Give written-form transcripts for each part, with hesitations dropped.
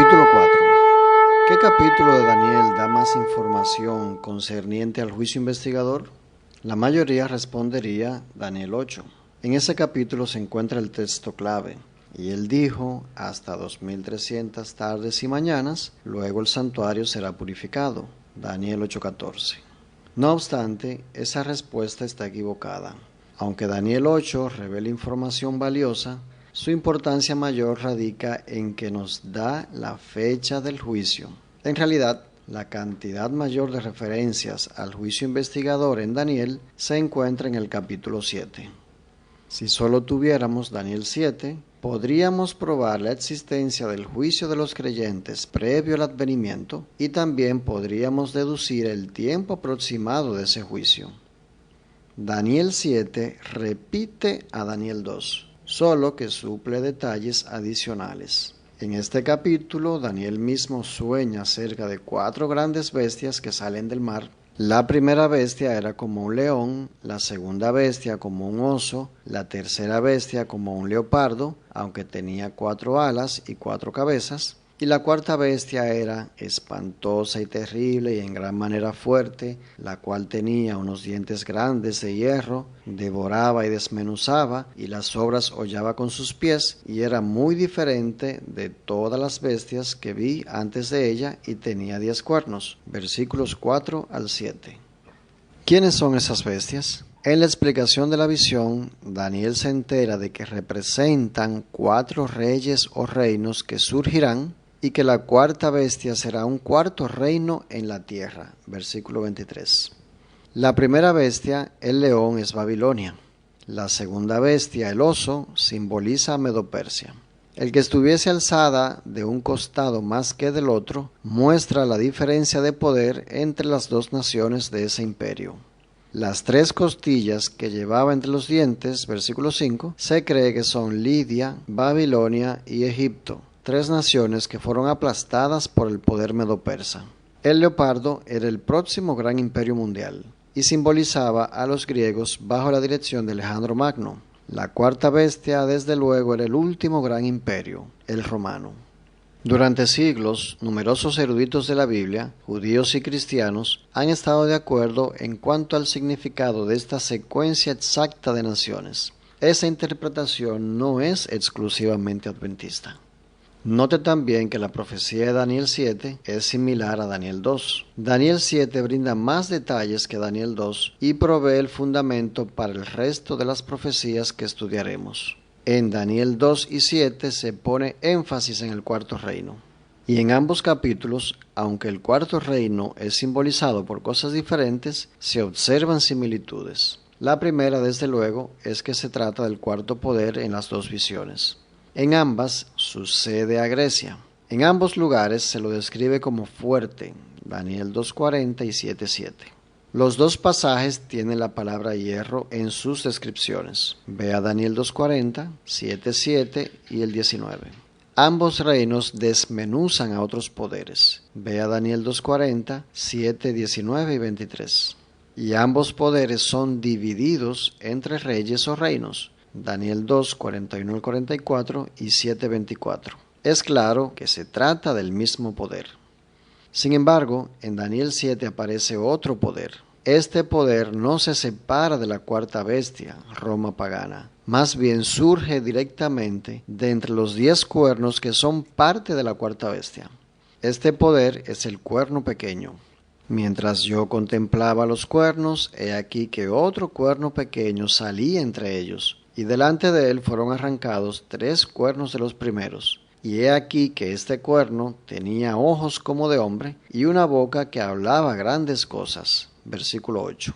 Capítulo 4. ¿Qué capítulo de Daniel da más información concerniente al juicio investigador? La mayoría respondería Daniel 8. En ese capítulo se encuentra el texto clave. Y él dijo, hasta 2300 tardes y mañanas, luego el santuario será purificado. Daniel 8:14. No obstante, esa respuesta está equivocada. Aunque Daniel 8 revela información valiosa, su importancia mayor radica en que nos da la fecha del juicio. En realidad, la cantidad mayor de referencias al juicio investigador en Daniel se encuentra en el capítulo 7. Si solo tuviéramos Daniel 7, podríamos probar la existencia del juicio de los creyentes previo al advenimiento y también podríamos deducir el tiempo aproximado de ese juicio. Daniel 7 repite a Daniel 2, solo que suple detalles adicionales. En este capítulo, Daniel mismo sueña acerca de 4 grandes bestias que salen del mar. La primera bestia era como un león, la segunda bestia como un oso, la tercera bestia como un leopardo, aunque tenía 4 alas y 4 cabezas, y la cuarta bestia era espantosa y terrible y en gran manera fuerte, la cual tenía unos dientes grandes de hierro, devoraba y desmenuzaba, y las obras hollaba con sus pies, y era muy diferente de todas las bestias que vi antes de ella, y tenía 10 cuernos. Versículos 4 al 7. ¿Quiénes son esas bestias? En la explicación de la visión, Daniel se entera de que representan 4 reyes o reinos que surgirán, y que la cuarta bestia será un cuarto reino en la tierra. Versículo 23. La primera bestia, el león, es Babilonia. La segunda bestia, el oso, simboliza a Medo-Persia. El que estuviese alzada de un costado más que del otro, muestra la diferencia de poder entre las dos naciones de ese imperio. Las 3 costillas que llevaba entre los dientes, versículo 5, se cree que son Lidia, Babilonia y Egipto, 3 naciones que fueron aplastadas por el poder medo-persa. El leopardo era el próximo gran imperio mundial y simbolizaba a los griegos bajo la dirección de Alejandro Magno. La cuarta bestia, desde luego, era el último gran imperio, el romano. Durante siglos, numerosos eruditos de la Biblia, judíos y cristianos, han estado de acuerdo en cuanto al significado de esta secuencia exacta de naciones. Esa interpretación no es exclusivamente adventista. Note también que la profecía de Daniel 7 es similar a Daniel 2. Daniel 7 brinda más detalles que Daniel 2 y provee el fundamento para el resto de las profecías que estudiaremos. En Daniel 2 y 7 se pone énfasis en el cuarto reino. Y en ambos capítulos, aunque el cuarto reino es simbolizado por cosas diferentes, se observan similitudes. La primera, desde luego, es que se trata del cuarto poder en las 2 visiones. En ambas sucede a Grecia. En ambos lugares se lo describe como fuerte, Daniel 2:40 y 7:7. Los 2 pasajes tienen la palabra hierro en sus descripciones. Vea Daniel 2:40, 7:7 y el 19. Ambos reinos desmenuzan a otros poderes. Vea Daniel 2:40, 7:19 y 23. Y ambos poderes son divididos entre reyes o reinos. Daniel 2, 41 al 44 y 7:24. Es claro que se trata del mismo poder. Sin embargo, en Daniel 7 aparece otro poder. Este poder no se separa de la cuarta bestia, Roma pagana. Más bien surge directamente de entre los 10 cuernos que son parte de la cuarta bestia. Este poder es el cuerno pequeño. Mientras yo contemplaba los cuernos, he aquí que otro cuerno pequeño salía entre ellos. Y delante de él fueron arrancados 3 cuernos de los primeros. Y he aquí que este cuerno tenía ojos como de hombre y una boca que hablaba grandes cosas. Versículo 8.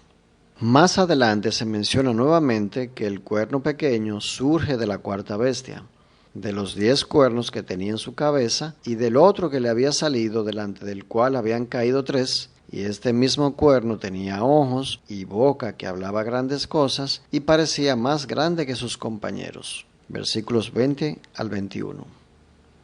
Más adelante se menciona nuevamente que el cuerno pequeño surge de la cuarta bestia, de los 10 cuernos que tenía en su cabeza y del otro que le había salido, delante del cual habían caído 3. Y este mismo cuerno tenía ojos y boca que hablaba grandes cosas y parecía más grande que sus compañeros. Versículos 20 al 21.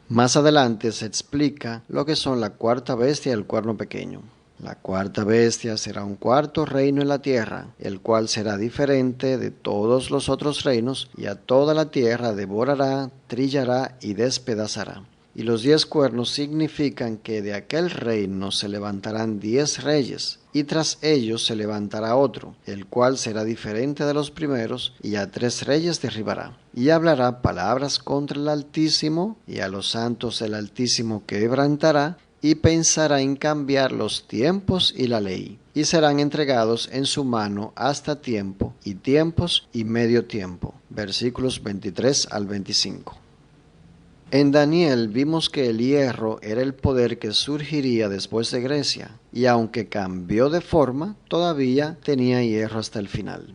Más adelante se explica lo que son la cuarta bestia y el cuerno pequeño. La cuarta bestia será un cuarto reino en la tierra, el cual será diferente de todos los otros reinos, y a toda la tierra devorará, trillará y despedazará. Y los 10 cuernos significan que de aquel reino se levantarán 10 reyes, y tras ellos se levantará otro, el cual será diferente de los primeros, y a 3 reyes derribará. Y hablará palabras contra el Altísimo, y a los santos el Altísimo quebrantará, y pensará en cambiar los tiempos y la ley, y serán entregados en su mano hasta tiempo, y tiempos y medio tiempo. Versículos 23 al 25. En Daniel vimos que el hierro era el poder que surgiría después de Grecia, y aunque cambió de forma, todavía tenía hierro hasta el final.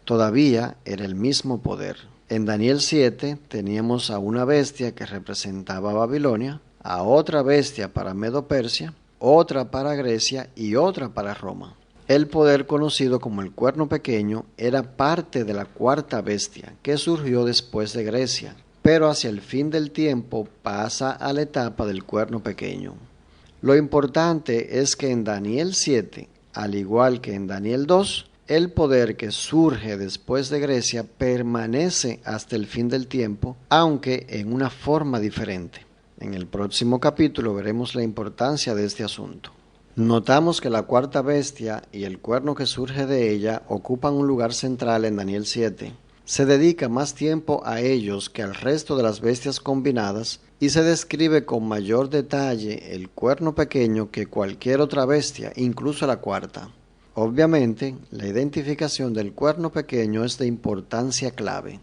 Todavía era el mismo poder. En Daniel 7 teníamos a una bestia que representaba a Babilonia, a otra bestia para Medo-Persia, otra para Grecia y otra para Roma. El poder conocido como el cuerno pequeño era parte de la cuarta bestia que surgió después de Grecia, pero hacia el fin del tiempo pasa a la etapa del cuerno pequeño. Lo importante es que en Daniel 7, al igual que en Daniel 2, el poder que surge después de Grecia permanece hasta el fin del tiempo, aunque en una forma diferente. En el próximo capítulo veremos la importancia de este asunto. Notamos que la cuarta bestia y el cuerno que surge de ella ocupan un lugar central en Daniel 7. Se dedica más tiempo a ellos que al resto de las bestias combinadas y se describe con mayor detalle el cuerno pequeño que cualquier otra bestia, incluso la cuarta. Obviamente, la identificación del cuerno pequeño es de importancia clave.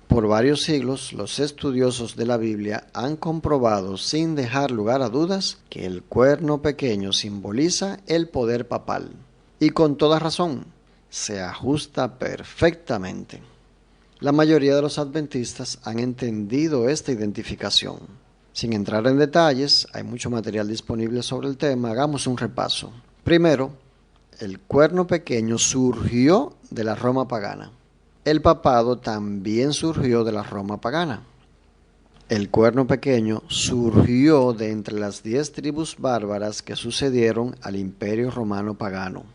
Por varios siglos, los estudiosos de la Biblia han comprobado sin dejar lugar a dudas que el cuerno pequeño simboliza el poder papal. Y con toda razón, se ajusta perfectamente. La mayoría de los adventistas han entendido esta identificación. Sin entrar en detalles, hay mucho material disponible sobre el tema, hagamos un repaso. Primero, el cuerno pequeño surgió de la Roma pagana. El papado también surgió de la Roma pagana. El cuerno pequeño surgió de entre las 10 tribus bárbaras que sucedieron al Imperio Romano pagano.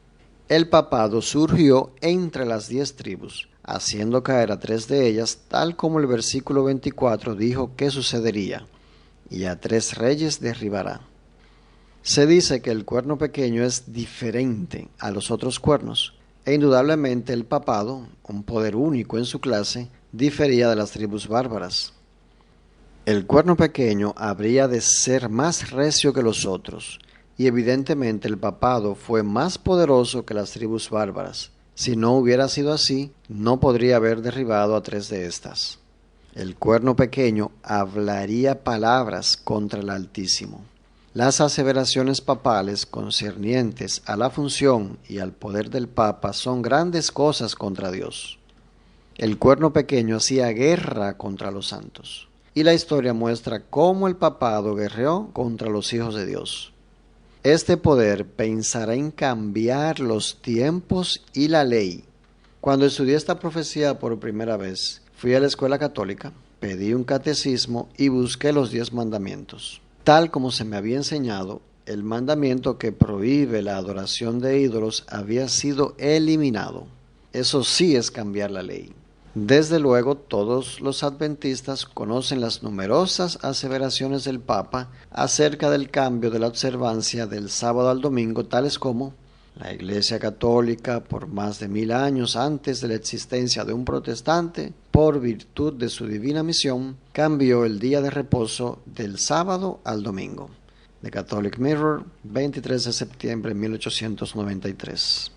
El papado surgió entre las 10 tribus, haciendo caer a 3 de ellas, tal como el versículo 24 dijo que sucedería, y a 3 reyes derribará. Se dice que el cuerno pequeño es diferente a los otros cuernos, e indudablemente el papado, un poder único en su clase, difería de las tribus bárbaras. El cuerno pequeño habría de ser más recio que los otros, y evidentemente el papado fue más poderoso que las tribus bárbaras. Si no hubiera sido así, no podría haber derribado a 3 de estas. El cuerno pequeño hablaría palabras contra el Altísimo. Las aseveraciones papales concernientes a la función y al poder del Papa son grandes cosas contra Dios. El cuerno pequeño hacía guerra contra los santos, y la historia muestra cómo el papado guerreó contra los hijos de Dios. Este poder pensará en cambiar los tiempos y la ley. Cuando estudié esta profecía por primera vez, fui a la escuela católica, pedí un catecismo y busqué los 10 mandamientos. Tal como se me había enseñado, el mandamiento que prohíbe la adoración de ídolos había sido eliminado. Eso sí es cambiar la ley. Desde luego, todos los adventistas conocen las numerosas aseveraciones del Papa acerca del cambio de la observancia del sábado al domingo, tales como: la Iglesia Católica, por más de 1000 años antes de la existencia de un protestante, por virtud de su divina misión, cambió el día de reposo del sábado al domingo. The Catholic Mirror, 23 de septiembre de 1893.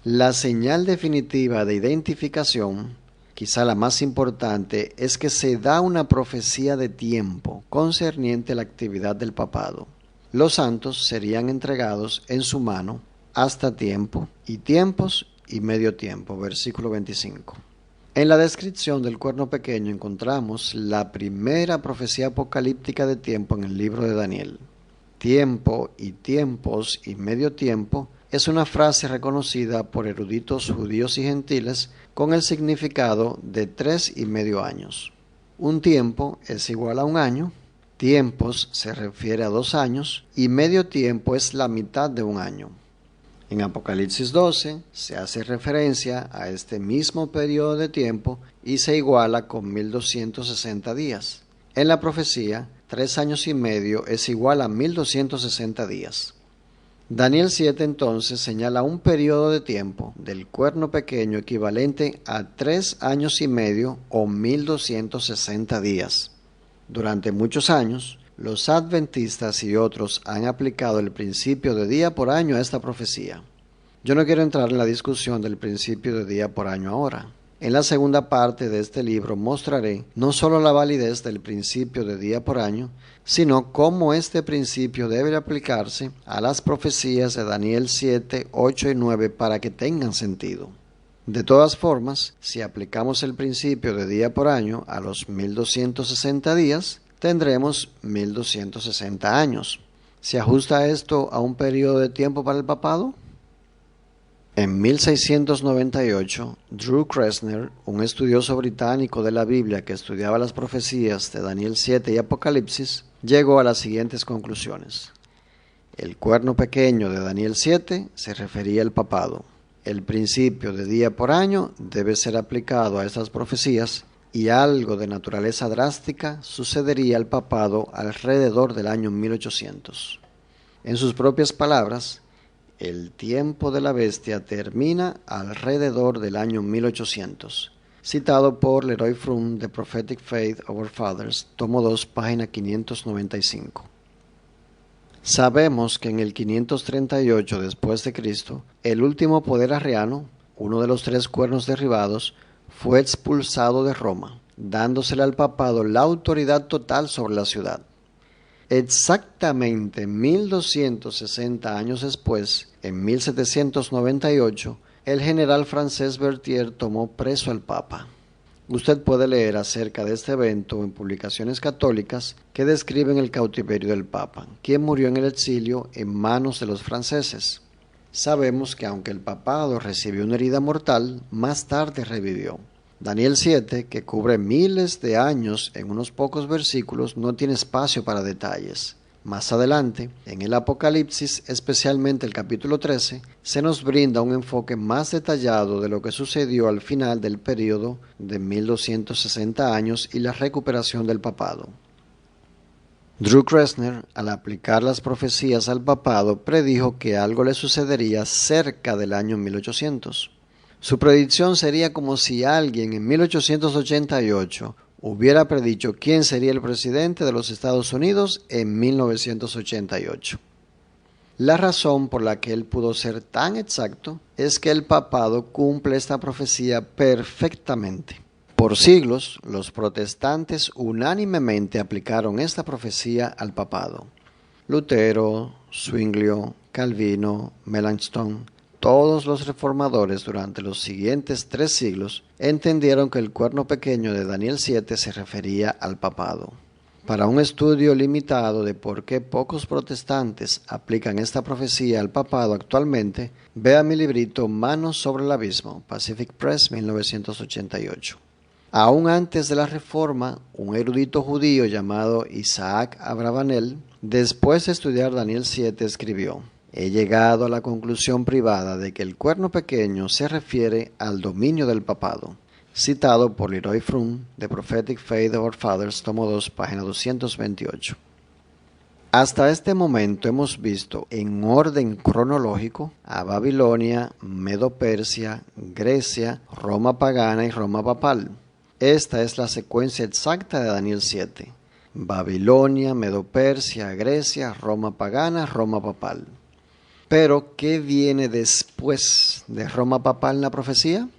La señal definitiva de identificación, quizá la más importante, es que se da una profecía de tiempo concerniente a la actividad del papado. Los santos serían entregados en su mano hasta tiempo y tiempos y medio tiempo. Versículo 25. En la descripción del cuerno pequeño encontramos la primera profecía apocalíptica de tiempo en el libro de Daniel. Tiempo y tiempos y medio tiempo es una frase reconocida por eruditos judíos y gentiles con el significado de 3 y medio años. Un tiempo es igual a un año, tiempos se refiere a 2 años y medio tiempo es la mitad de un año. En Apocalipsis 12 se hace referencia a este mismo periodo de tiempo y se iguala con 1260 días. En la profecía 3 años y medio es igual a 1260 días. Daniel 7 entonces señala un periodo de tiempo del cuerno pequeño equivalente a 3 años y medio o 1260 días. Durante muchos años, los adventistas y otros han aplicado el principio de día por año a esta profecía. Yo no quiero entrar en la discusión del principio de día por año ahora. En la segunda parte de este libro mostraré no solo la validez del principio de día por año, sino cómo este principio debe aplicarse a las profecías de Daniel 7, 8 y 9 para que tengan sentido. De todas formas, si aplicamos el principio de día por año a los 1260 días, tendremos 1260 años. ¿Se ajusta esto a un periodo de tiempo para el papado? En 1698, Drew Kressner, un estudioso británico de la Biblia que estudiaba las profecías de Daniel 7 y Apocalipsis, llegó a las siguientes conclusiones. El cuerno pequeño de Daniel 7 se refería al papado. El principio de día por año debe ser aplicado a estas profecías y algo de naturaleza drástica sucedería al papado alrededor del año 1800. En sus propias palabras, el tiempo de la bestia termina alrededor del año 1800, citado por Leroy Froom, The Prophetic Faith of Our Fathers, tomo 2, página 595. Sabemos que en el 538 después de Cristo, el último poder arriano, uno de los 3 cuernos derribados, fue expulsado de Roma, dándosele al papado la autoridad total sobre la ciudad. Exactamente 1260 años después, en 1798, el general francés Berthier tomó preso al Papa. Usted puede leer acerca de este evento en publicaciones católicas que describen el cautiverio del Papa, quien murió en el exilio en manos de los franceses. Sabemos que aunque el papado recibió una herida mortal, más tarde revivió. Daniel 7, que cubre miles de años en unos pocos versículos, no tiene espacio para detalles. Más adelante, en el Apocalipsis, especialmente el capítulo 13, se nos brinda un enfoque más detallado de lo que sucedió al final del período de 1260 años y la recuperación del papado. Drew Kressner, al aplicar las profecías al papado, predijo que algo le sucedería cerca del año 1800. Su predicción sería como si alguien en 1888 hubiera predicho quién sería el presidente de los Estados Unidos en 1988. La razón por la que él pudo ser tan exacto es que el papado cumple esta profecía perfectamente. Por siglos, los protestantes unánimemente aplicaron esta profecía al papado. Lutero, Zwinglio, Calvino, Melanchthon, todos los reformadores durante los siguientes 3 siglos entendieron que el cuerno pequeño de Daniel 7 se refería al papado. Para un estudio limitado de por qué pocos protestantes aplican esta profecía al papado actualmente, vea mi librito Manos sobre el Abismo, Pacific Press, 1988. Aún antes de la Reforma, un erudito judío llamado Isaac Abravanel, después de estudiar Daniel 7, escribió: he llegado a la conclusión privada de que el cuerno pequeño se refiere al dominio del papado. Citado por Leroy Froom, The Prophetic Faith of Our Fathers, tomo 2, página 228. Hasta este momento hemos visto en orden cronológico a Babilonia, Medo-Persia, Grecia, Roma pagana y Roma papal. Esta es la secuencia exacta de Daniel 7. Babilonia, Medo-Persia, Grecia, Roma pagana, Roma papal. Pero, ¿qué viene después de Roma papal en la profecía?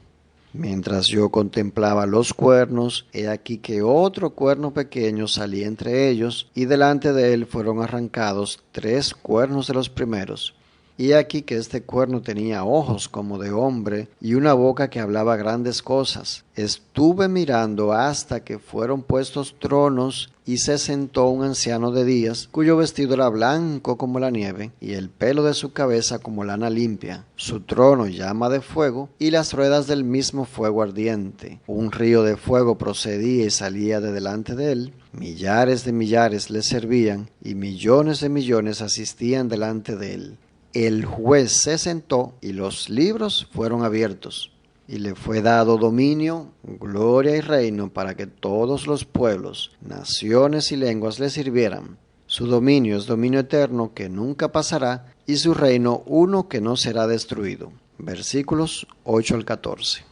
Mientras yo contemplaba los cuernos, he aquí que otro cuerno pequeño salía entre ellos, y delante de él fueron arrancados 3 cuernos de los primeros. Y aquí que este cuerno tenía ojos como de hombre y una boca que hablaba grandes cosas. Estuve mirando hasta que fueron puestos tronos y se sentó un anciano de días, cuyo vestido era blanco como la nieve y el pelo de su cabeza como lana limpia. Su trono llama de fuego y las ruedas del mismo fuego ardiente. Un río de fuego procedía y salía de delante de él. Millares de millares le servían y millones de millones asistían delante de él. El juez se sentó y los libros fueron abiertos. Y le fue dado dominio, gloria y reino para que todos los pueblos, naciones y lenguas le sirvieran. Su dominio es dominio eterno que nunca pasará y su reino uno que no será destruido. Versículos 8 al 14.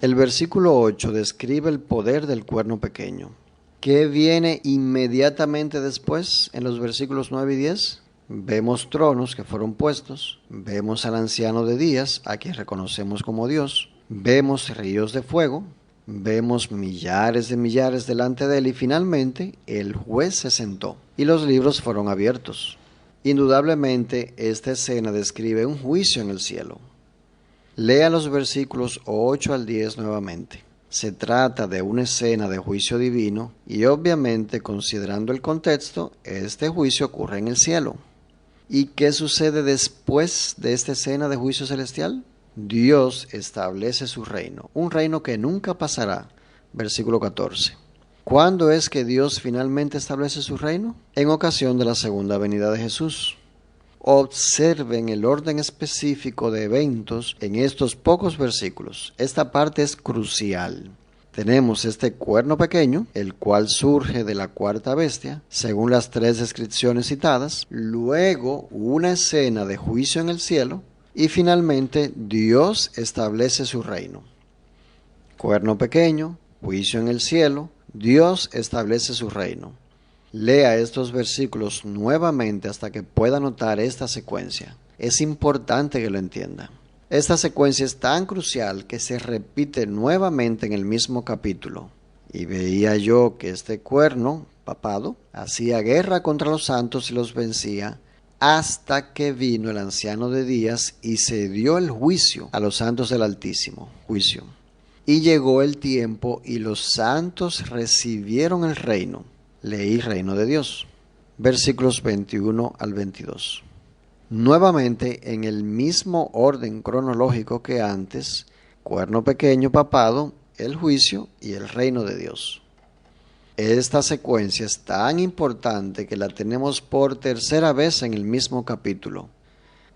El versículo 8 describe el poder del cuerno pequeño. ¿Qué viene inmediatamente después en los versículos 9 y 10? Vemos tronos que fueron puestos, vemos al anciano de días, a quien reconocemos como Dios, vemos ríos de fuego, vemos millares de millares delante de él y finalmente el juez se sentó y los libros fueron abiertos. Indudablemente esta escena describe un juicio en el cielo. Lea los versículos 8 al 10 nuevamente. Se trata de una escena de juicio divino y obviamente, considerando el contexto, este juicio ocurre en el cielo. ¿Y qué sucede después de esta escena de juicio celestial? Dios establece su reino, un reino que nunca pasará. Versículo 14. ¿Cuándo es que Dios finalmente establece su reino? En ocasión de la segunda venida de Jesús. Observen el orden específico de eventos en estos pocos versículos. Esta parte es crucial. Tenemos este cuerno pequeño, el cual surge de la cuarta bestia, según las tres descripciones citadas, luego una escena de juicio en el cielo, y finalmente Dios establece su reino. Cuerno pequeño, juicio en el cielo, Dios establece su reino. Lea estos versículos nuevamente hasta que pueda notar esta secuencia. Es importante que lo entienda. Esta secuencia es tan crucial que se repite nuevamente en el mismo capítulo. Y veía yo que este cuerno papado hacía guerra contra los santos y los vencía, hasta que vino el anciano de días y se dio el juicio a los santos del Altísimo. Juicio. Y llegó el tiempo y los santos recibieron el reino. Leí reino de Dios. Versículos 21 al 22. Nuevamente, en el mismo orden cronológico que antes, cuerno pequeño papado, el juicio y el reino de Dios. Esta secuencia es tan importante que la tenemos por tercera vez en el mismo capítulo.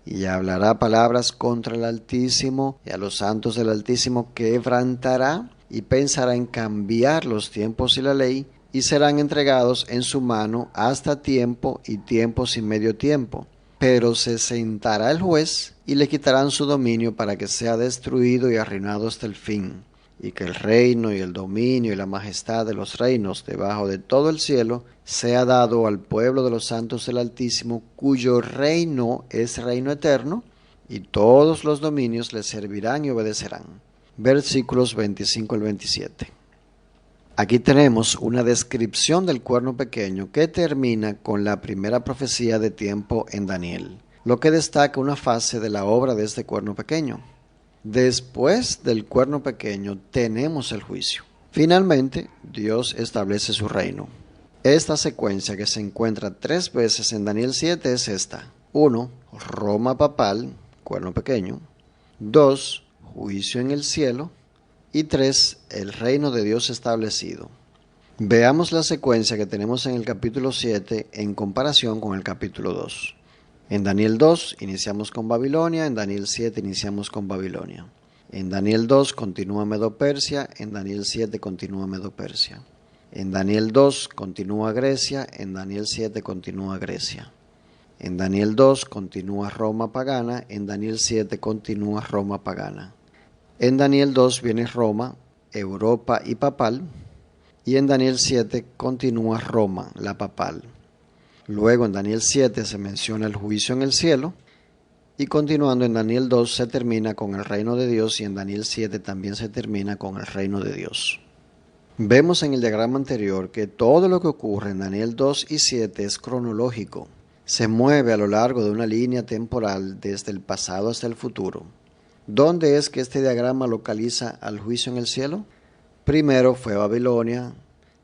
Y hablará palabras contra el Altísimo y a los santos del Altísimo quebrantará y pensará en cambiar los tiempos y la ley y serán entregados en su mano hasta tiempo y tiempo sin medio tiempo. Pero se sentará el juez y le quitarán su dominio para que sea destruido y arruinado hasta el fin, y que el reino y el dominio y la majestad de los reinos debajo de todo el cielo sea dado al pueblo de los santos del Altísimo, cuyo reino es reino eterno, y todos los dominios le servirán y obedecerán. Versículos 25 al 27. Aquí tenemos una descripción del cuerno pequeño que termina con la primera profecía de tiempo en Daniel, lo que destaca una fase de la obra de este cuerno pequeño. Después del cuerno pequeño tenemos el juicio. Finalmente, Dios establece su reino. Esta secuencia, que se encuentra 3 veces en Daniel 7, es esta. 1. Roma papal, cuerno pequeño. 2. Juicio en el cielo. Y 3. El reino de Dios establecido. Veamos la secuencia que tenemos en el capítulo 7 en comparación con el capítulo 2. En Daniel 2 iniciamos con Babilonia, en Daniel 7 iniciamos con Babilonia. En Daniel 2 continúa Medo-Persia, en Daniel 7 continúa Medo-Persia. En Daniel 2 continúa Grecia, en Daniel 7 continúa Grecia. En Daniel 2 continúa Roma pagana, en Daniel 7 continúa Roma pagana. En Daniel 2 viene Roma, Europa y papal, y en Daniel 7 continúa Roma, la papal. Luego en Daniel 7 se menciona el juicio en el cielo, y continuando en Daniel 2 se termina con el reino de Dios, y en Daniel 7 también se termina con el reino de Dios. Vemos en el diagrama anterior que todo lo que ocurre en Daniel 2 y 7 es cronológico. Se mueve a lo largo de una línea temporal desde el pasado hasta el futuro. ¿Dónde es que este diagrama localiza al juicio en el cielo? Primero fue Babilonia,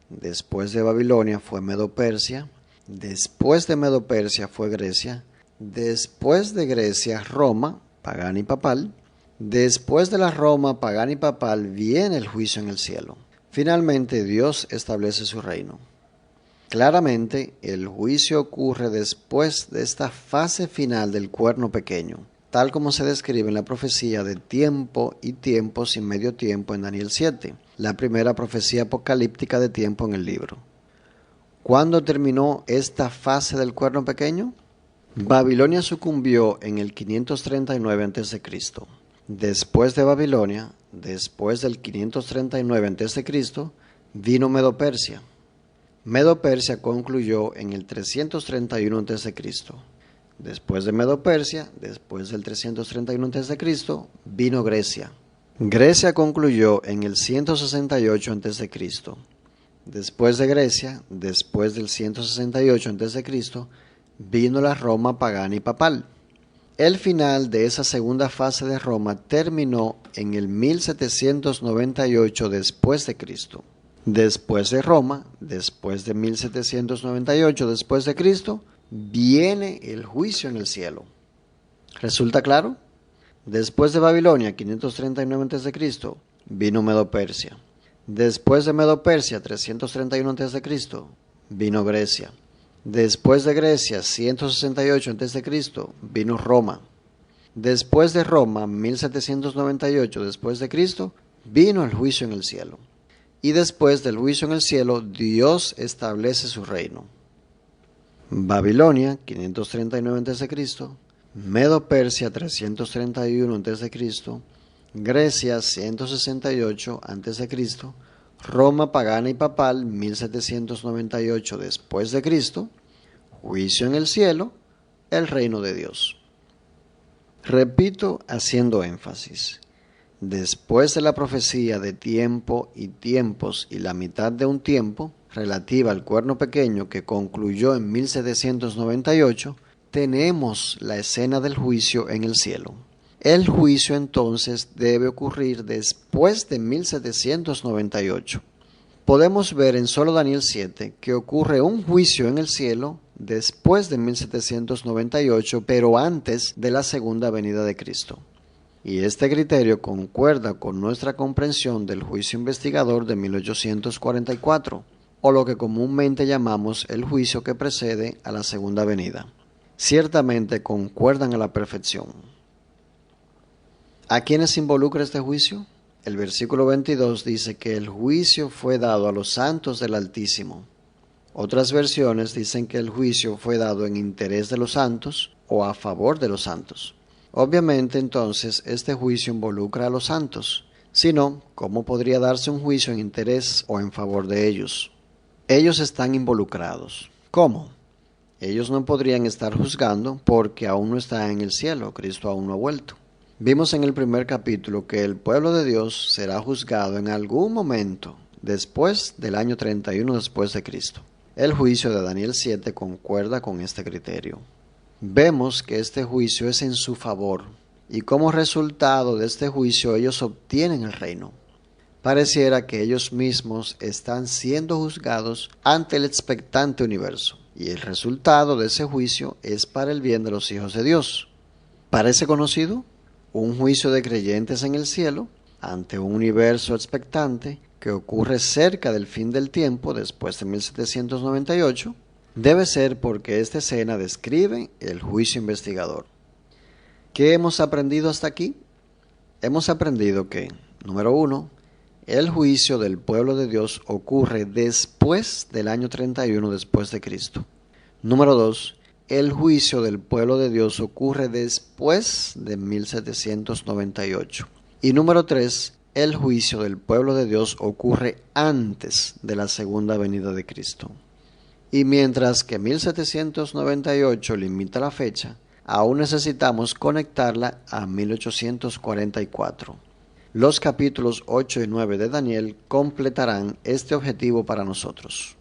después de Babilonia fue Medo-Persia, después de Medo-Persia fue Grecia, después de Grecia Roma, pagana y papal, después de la Roma pagana y papal viene el juicio en el cielo. Finalmente Dios establece su reino. Claramente el juicio ocurre después de esta fase final del cuerno pequeño. tal como se describe en la profecía de tiempo y tiempos y medio tiempo en Daniel 7, la primera profecía apocalíptica de tiempo en el libro. ¿Cuándo terminó esta fase del cuerno pequeño? Babilonia sucumbió en el 539 a.C. Después de Babilonia, después del 539 a.C., vino Medo-Persia. Medo-Persia concluyó en el 331 a.C. Después de Medo-Persia, después del 331 a.C., vino Grecia. Grecia concluyó en el 168 a.C. Después de Grecia, después del 168 a.C., vino la Roma pagana y papal. El final de esa segunda fase de Roma terminó en el 1798 después de Cristo. Después de Roma, después de 1798 después de Cristo, viene el juicio en el cielo. ¿Resulta claro? Después de Babilonia, 539 a.C., vino Medo-Persia. Después de Medo-Persia, 331 a.C., vino Grecia. Después de Grecia, 168 a.C., vino Roma. Después de Roma, 1798 después de Cristo, vino el juicio en el cielo. Y después del juicio en el cielo, Dios establece su reino. Babilonia, 539 a.C., Medo-Persia, 331 a.C., Grecia, 168 a.C., Roma pagana y papal, 1798 después de Cristo, juicio en el cielo, el reino de Dios. Repito haciendo énfasis, después de la profecía de tiempo y tiempos y la mitad de un tiempo, relativa al cuerno pequeño que concluyó en 1798, tenemos la escena del juicio en el cielo. El juicio entonces debe ocurrir después de 1798. Podemos ver en solo Daniel 7 que ocurre un juicio en el cielo después de 1798, pero antes de la segunda venida de Cristo. Y este criterio concuerda con nuestra comprensión del juicio investigador de 1844, o lo que comúnmente llamamos el juicio que precede a la segunda venida. Ciertamente concuerdan a la perfección. ¿A quiénes involucra este juicio? El versículo 22 dice que el juicio fue dado a los santos del Altísimo. Otras versiones dicen que el juicio fue dado en interés de los santos o a favor de los santos. Obviamente, entonces, este juicio involucra a los santos. Si no, ¿cómo podría darse un juicio en interés o en favor de ellos? Ellos están involucrados. ¿Cómo? Ellos no podrían estar juzgando porque aún no están en el cielo, Cristo aún no ha vuelto. Vimos en el primer capítulo que el pueblo de Dios será juzgado en algún momento después del año 31 después de Cristo. El juicio de Daniel 7 concuerda con este criterio. Vemos que este juicio es en su favor y como resultado de este juicio ellos obtienen el reino. Pareciera que ellos mismos están siendo juzgados ante el expectante universo y el resultado de ese juicio es para el bien de los hijos de Dios. ¿Parece conocido? Un juicio de creyentes en el cielo ante un universo expectante que ocurre cerca del fin del tiempo después de 1798, debe ser porque esta escena describe el juicio investigador. ¿Qué hemos aprendido hasta aquí? Hemos aprendido que, número 1, el juicio del pueblo de Dios ocurre después del año 31 después de Cristo. Número 2, el juicio del pueblo de Dios ocurre después de 1798. Y número 3, el juicio del pueblo de Dios ocurre antes de la segunda venida de Cristo. Y mientras que 1798 limita la fecha, aún necesitamos conectarla a 1844. Los capítulos 8 y 9 de Daniel completarán este objetivo para nosotros.